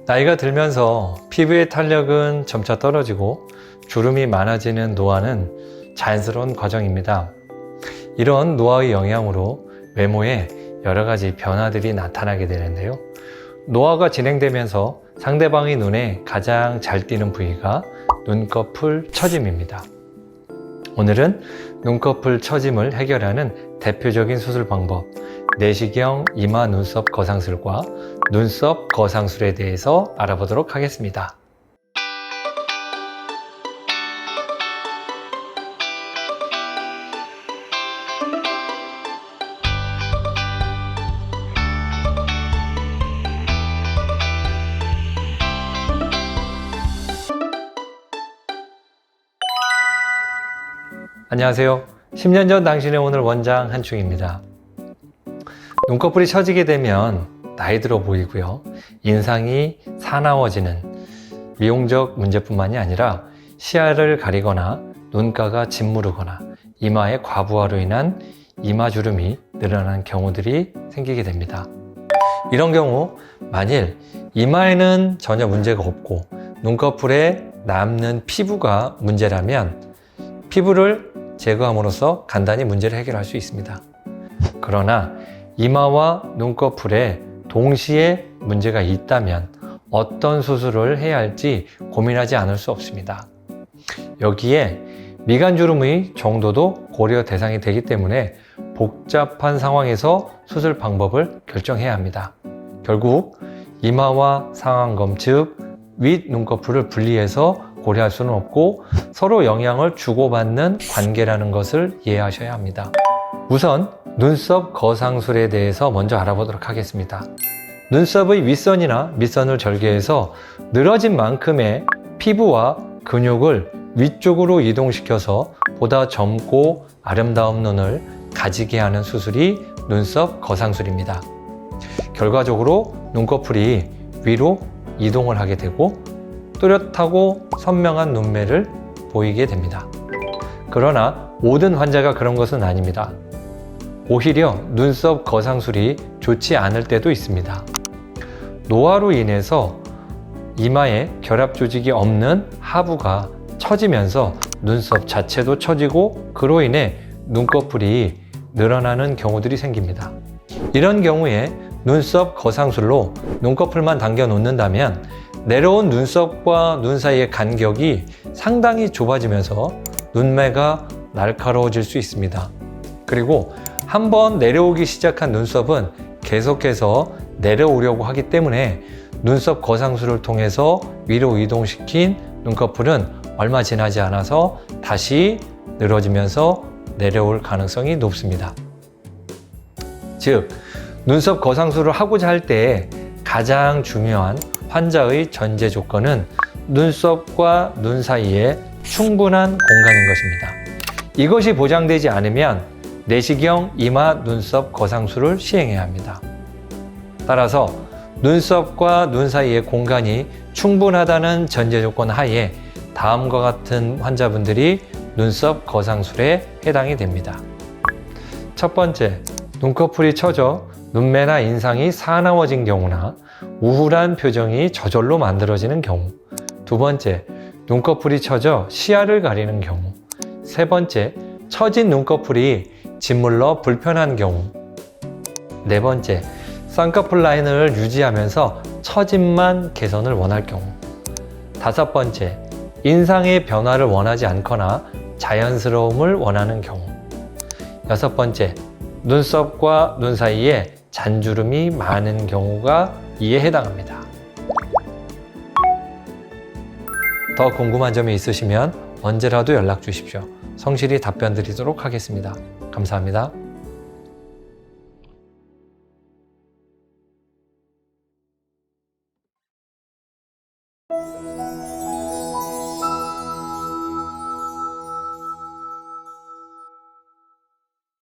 나이가 들면서 피부의 탄력은 점차 떨어지고 주름이 많아지는 노화는 자연스러운 과정입니다. 이런 노화의 영향으로 외모에 여러 가지 변화들이 나타나게 되는데요. 노화가 진행되면서 상대방의 눈에 가장 잘 띄는 부위가 눈꺼풀 처짐입니다. 오늘은 눈꺼풀 처짐을 해결하는 대표적인 수술 방법, 내시경 이마 눈썹 거상술과 눈썹 거상술에 대해서 알아보도록 하겠습니다. 안녕하세요. 10년 전 당신의 오늘 원장 한충입니다. 눈꺼풀이 처지게 되면 나이 들어 보이고요. 인상이 사나워지는 미용적 문제뿐만이 아니라 시야를 가리거나 눈가가 짓무르거나 이마의 과부하로 인한 이마주름이 늘어나는 경우들이 생기게 됩니다. 이런 경우 만일 이마에는 전혀 문제가 없고 눈꺼풀에 남는 피부가 문제라면 피부를 제거함으로써 간단히 문제를 해결할 수 있습니다. 그러나 이마와 눈꺼풀에 동시에 문제가 있다면 어떤 수술을 해야 할지 고민하지 않을 수 없습니다. 여기에 미간주름의 정도도 고려 대상이 되기 때문에 복잡한 상황에서 수술 방법을 결정해야 합니다. 결국 이마와 상안검, 즉 윗 눈꺼풀을 분리해서 고려할 수는 없고 서로 영향을 주고받는 관계라는 것을 이해하셔야 합니다. 우선 눈썹 거상술에 대해서 먼저 알아보도록 하겠습니다. 눈썹의 윗선이나 밑선을 절개해서 늘어진 만큼의 피부와 근육을 위쪽으로 이동시켜서 보다 젊고 아름다운 눈을 가지게 하는 수술이 눈썹 거상술입니다. 결과적으로 눈꺼풀이 위로 이동을 하게 되고 뚜렷하고 선명한 눈매를 보이게 됩니다. 그러나 모든 환자가 그런 것은 아닙니다. 오히려 눈썹 거상술이 좋지 않을 때도 있습니다. 노화로 인해서 이마에 결합 조직이 없는 하부가 처지면서 눈썹 자체도 처지고 그로 인해 눈꺼풀이 늘어나는 경우들이 생깁니다. 이런 경우에 눈썹 거상술로 눈꺼풀만 당겨 놓는다면 내려온 눈썹과 눈 사이의 간격이 상당히 좁아지면서 눈매가 날카로워질 수 있습니다. 그리고 한번 내려오기 시작한 눈썹은 계속해서 내려오려고 하기 때문에 눈썹 거상술을 통해서 위로 이동시킨 눈꺼풀은 얼마 지나지 않아서 다시 늘어지면서 내려올 가능성이 높습니다. 즉, 눈썹 거상술을 하고자 할 때 가장 중요한 환자의 전제 조건은 눈썹과 눈 사이에 충분한 공간인 것입니다. 이것이 보장되지 않으면 내시경 이마 눈썹 거상술을 시행해야 합니다. 따라서 눈썹과 눈 사이의 공간이 충분하다는 전제 조건 하에 다음과 같은 환자분들이 눈썹 거상술에 해당이 됩니다. 첫 번째, 눈꺼풀이 처져 눈매나 인상이 사나워진 경우나 우울한 표정이 저절로 만들어지는 경우. 두 번째, 눈꺼풀이 처져 시야를 가리는 경우. 세 번째, 처진 눈꺼풀이 짓물러 불편한 경우. 네 번째, 쌍꺼풀 라인을 유지하면서 처짐만 개선을 원할 경우. 다섯 번째, 인상의 변화를 원하지 않거나 자연스러움을 원하는 경우. 여섯 번째, 눈썹과 눈 사이에 잔주름이 많은 경우가 이에 해당합니다. 더 궁금한 점이 있으시면 언제라도 연락 주십시오. 성실히 답변 드리도록 하겠습니다. 감사합니다.